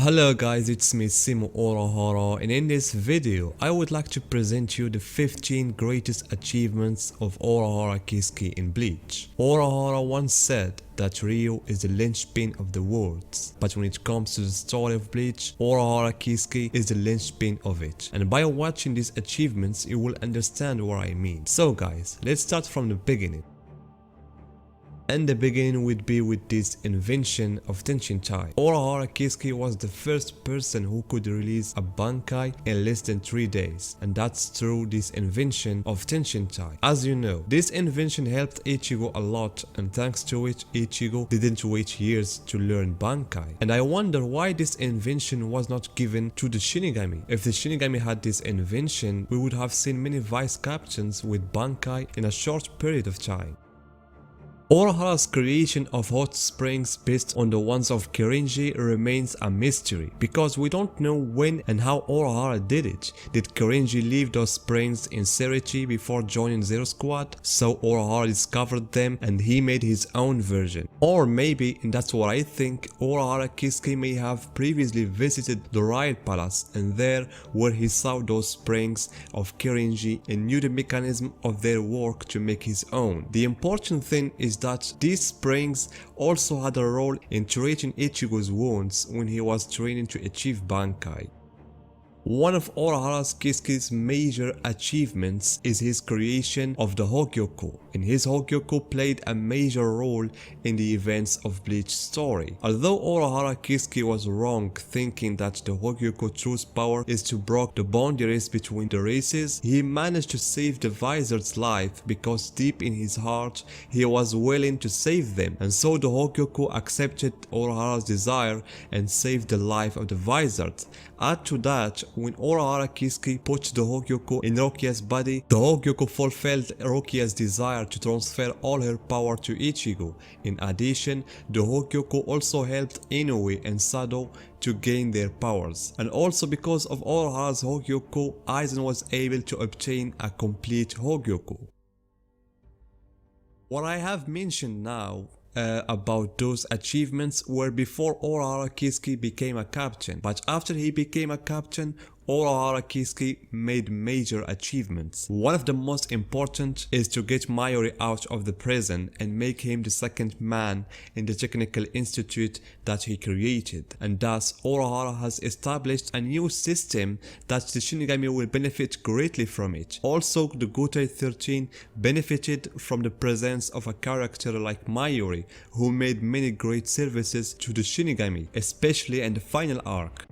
Hello guys, it's me Simo Urahara, and in this video I would like to present you the 15 greatest achievements of Urahara Kiuske in Bleach. Urahara once said that Rio is the linchpin of the worlds, but when it comes to the story of Bleach, Urahara Kiuske is the linchpin of it. And by watching these achievements you will understand what I mean. So guys, let's start from the beginning. And the beginning would be with this invention of Tenshin Tai. Urahara Kiuske was the first person who could release a Bankai in less than 3 days, and that's through this invention of Tenshin Tai. As you know, this invention helped Ichigo a lot, and thanks to it, Ichigo didn't wait years to learn Bankai. And I wonder why this invention was not given to the Shinigami. If the Shinigami had this invention, we would have seen many vice captains with Bankai in a short period of time. Urahara's creation of hot springs based on the ones of Kirinji remains a mystery, because we don't know when and how Urahara did it. Did Kirinji leave those springs in Serichi before joining Zero Squad, so Urahara discovered them and he made his own version? Or maybe, and that's what I think, Urahara Kiuske may have previously visited the Riot Palace, and there where he saw those springs of Kirinji and knew the mechanism of their work to make his own. The important thing is that these springs also had a role in treating Ichigo's wounds when he was training to achieve Bankai. One of Urahara Kiuske's major achievements is his creation of the Hogyoku, and his Hogyoku played a major role in the events of Bleach's story. Although Urahara Kiuske was wrong thinking that the Hogyoku true's power is to break the boundaries between the races, he managed to save the Vizard's life because deep in his heart he was willing to save them, and so the Hogyoku accepted Urahara's desire and saved the life of the Vizard. Add to that, when Urahara Kiuske put the Hogyoku in Rukia's body, the Hogyoku fulfilled Rukia's desire to transfer all her power to Ichigo. In addition, the Hogyoku also helped Inoue and Sado to gain their powers. And also because of Urahara's Hogyoku, Aizen was able to obtain a complete Hogyoku. What I have mentioned now about those achievements were before Urahara Kiuske became a captain, but after he became a captain, Urahara Kiuske made major achievements. One of the most important is to get Mayuri out of the prison and make him the second man in the technical institute that he created, and thus Urahara has established a new system that the Shinigami will benefit greatly from it. Also, the Gotei 13 benefited from the presence of a character like Mayuri, who made many great services to the Shinigami, especially in the final arc.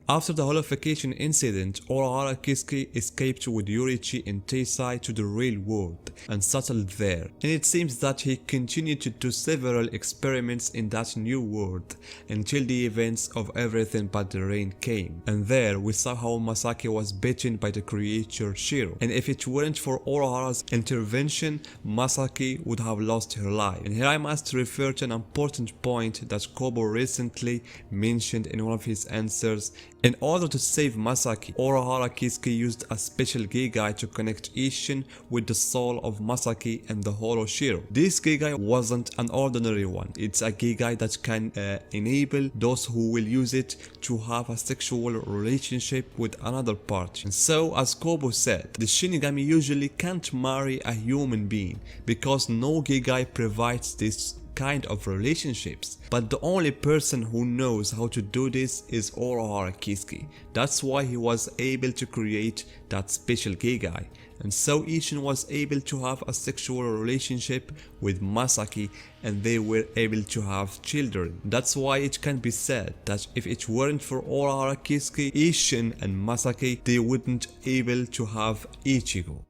After the holification incident, Urahara Kiuske escaped with Yorichi and Teisai to the real world and settled there, and it seems that he continued to do several experiments in that new world until the events of Everything But the Rain came, and there we saw how Masaki was bitten by the creature Shiro, and if it weren't for Urahara's intervention, Masaki would have lost her life. And here I must refer to an important point that Kobo recently mentioned in one of his answers. In order to save Masaki, Urahara Kiuske used a special Gigai to connect Isshin with the soul of Masaki and the Holo Shiro. This Gigai wasn't an ordinary one, it's a Gigai that can enable those who will use it to have a sexual relationship with another party. And so, as Kobo said, the Shinigami usually can't marry a human being because no Gigai provides this kind of relationships, but the only person who knows how to do this is Urahara Kiuske. That's why he was able to create that special Gigai, and so Isshin was able to have a sexual relationship with Masaki and they were able to have children. That's why it can be said that if it weren't for Urahara Kiuske, Isshin and Masaki, they wouldn't able to have Ichigo.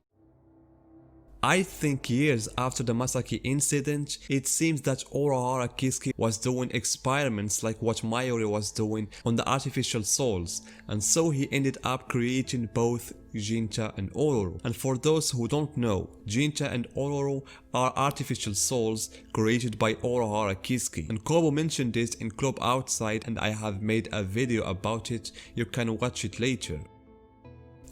I think years after the Masaki incident, it seems that Urahara Kiuske was doing experiments like what Mayuri was doing on the artificial souls, and so he ended up creating both Jinta and Ororo. And for those who don't know, Jinta and Ororo are artificial souls created by Urahara Kiuske, and Kobo mentioned this in Club Outside and I have made a video about it, you can watch it later.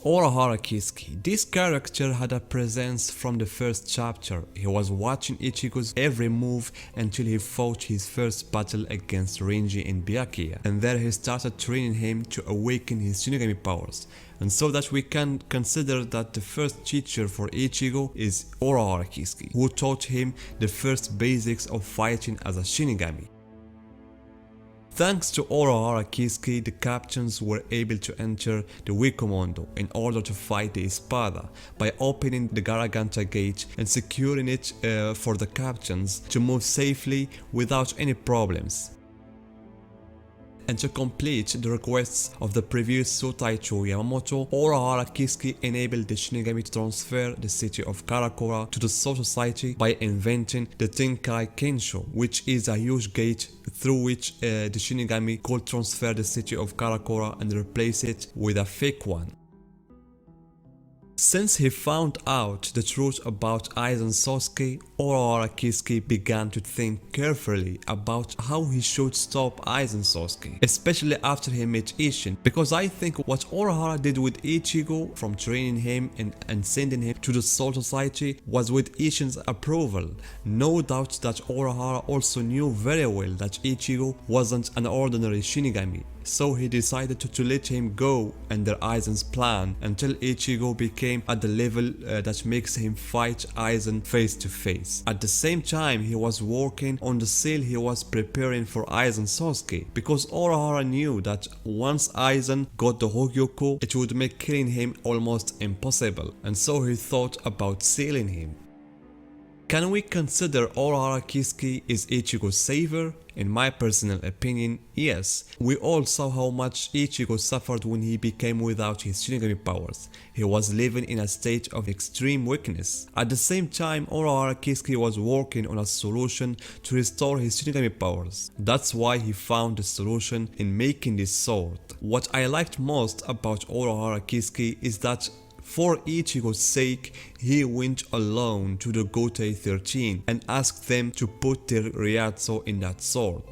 Urahara Kiuske. This character had a presence from the first chapter. He was watching Ichigo's every move until he fought his first battle against Renji in Byakuya, and there he started training him to awaken his Shinigami powers. And so that we can consider that the first teacher for Ichigo is Urahara Kiuske, who taught him the first basics of fighting as a Shinigami. Thanks to Urahara Kiuske, the captains were able to enter the Wikomondo in order to fight the Espada by opening the Garaganta gate and securing it for the captains to move safely without any problems. And to complete the requests of the previous Sotaicho Yamamoto, Urahara Kiuske enabled the Shinigami to transfer the city of Karakura to the Soul Society by inventing the Tenkai Kensho, which is a huge gate through which the Shinigami could transfer the city of Karakura and replace it with a fake one. Since he found out the truth about Aizen Sasuke, Urahara Kiuske began to think carefully about how he should stop Aizen Sasuke, especially after he met Isshin, because I think what Urahara did with Ichigo, from training him and sending him to the Soul Society, was with Isshin's approval. No doubt that Urahara also knew very well that Ichigo wasn't an ordinary Shinigami, so he decided to let him go under Aizen's plan until Ichigo became at the level that makes him fight Aizen face to face. At the same time, he was working on the seal he was preparing for Aizen Sasuke, because Urahara knew that once Aizen got the Hogyoku, it would make killing him almost impossible, and so he thought about sealing him. Can we consider Urahara Kiuske is Ichigo's savior? In my personal opinion, yes. We all saw how much Ichigo suffered when he became without his Shinigami powers. He was living in a state of extreme weakness. At the same time, Urahara Kiuske was working on a solution to restore his Shinigami powers. That's why he found the solution in making this sword. What I liked most about Urahara Kiuske is that for Ichigo's sake, he went alone to the Gotei 13 and asked them to put their Ryatsu in that sword.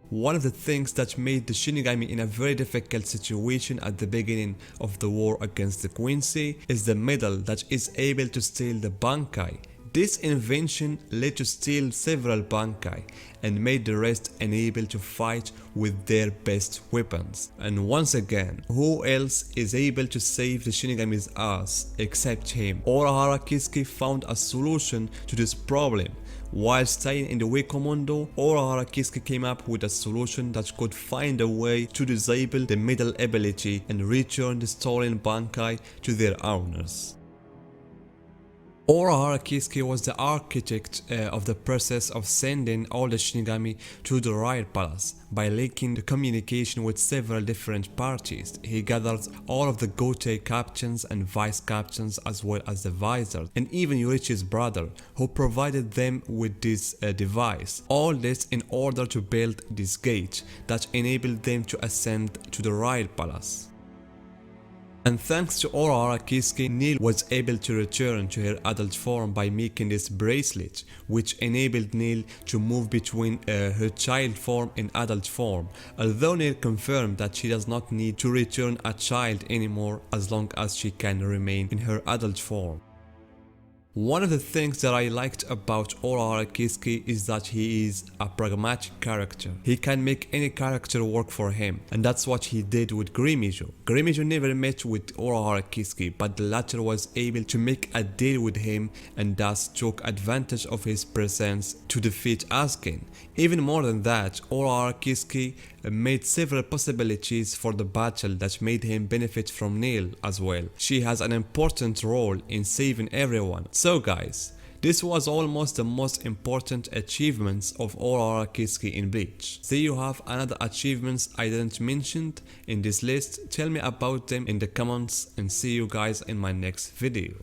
One of the things that made the Shinigami in a very difficult situation at the beginning of the war against the Quincy is the medal that is able to steal the Bankai. This invention led to steal several Bankai and made the rest unable to fight with their best weapons. And once again, who else is able to save the Shinigami's ass except him? Urahara Kiuske found a solution to this problem. While staying in the Wikomondo, Urahara Kiuske came up with a solution that could find a way to disable the medal ability and return the stolen Bankai to their owners. Urahara Kiuske was the architect of the process of sending all the Shinigami to the Riot Palace by linking the communication with several different parties. He gathered all of the Gotei captains and vice captains as well as the visors, and even Yorichi's brother, who provided them with this device. All this in order to build this gate that enabled them to ascend to the Riot Palace. And thanks to Urahara Kiuske, Neil was able to return to her adult form by making this bracelet, which enabled Neil to move between her child form and adult form, although Neil confirmed that she does not need to return a child anymore as long as she can remain in her adult form. One of the things that I liked about Urahara Kiuske is that he is a pragmatic character. He can make any character work for him, and that's what he did with Grimijo. Grimijo never met with Urahara Kiuske, but the latter was able to make a deal with him and thus took advantage of his presence to defeat Asuken. Even more than that, Urahara Kiuske made several possibilities for the battle that made him benefit from Neil as well. She has an important role in saving everyone. So guys, this was almost the most important achievements of Urahara Kiuske in Bleach. See, you have another achievements I didn't mention in this list. Tell me about them in the comments and see you guys in my next video.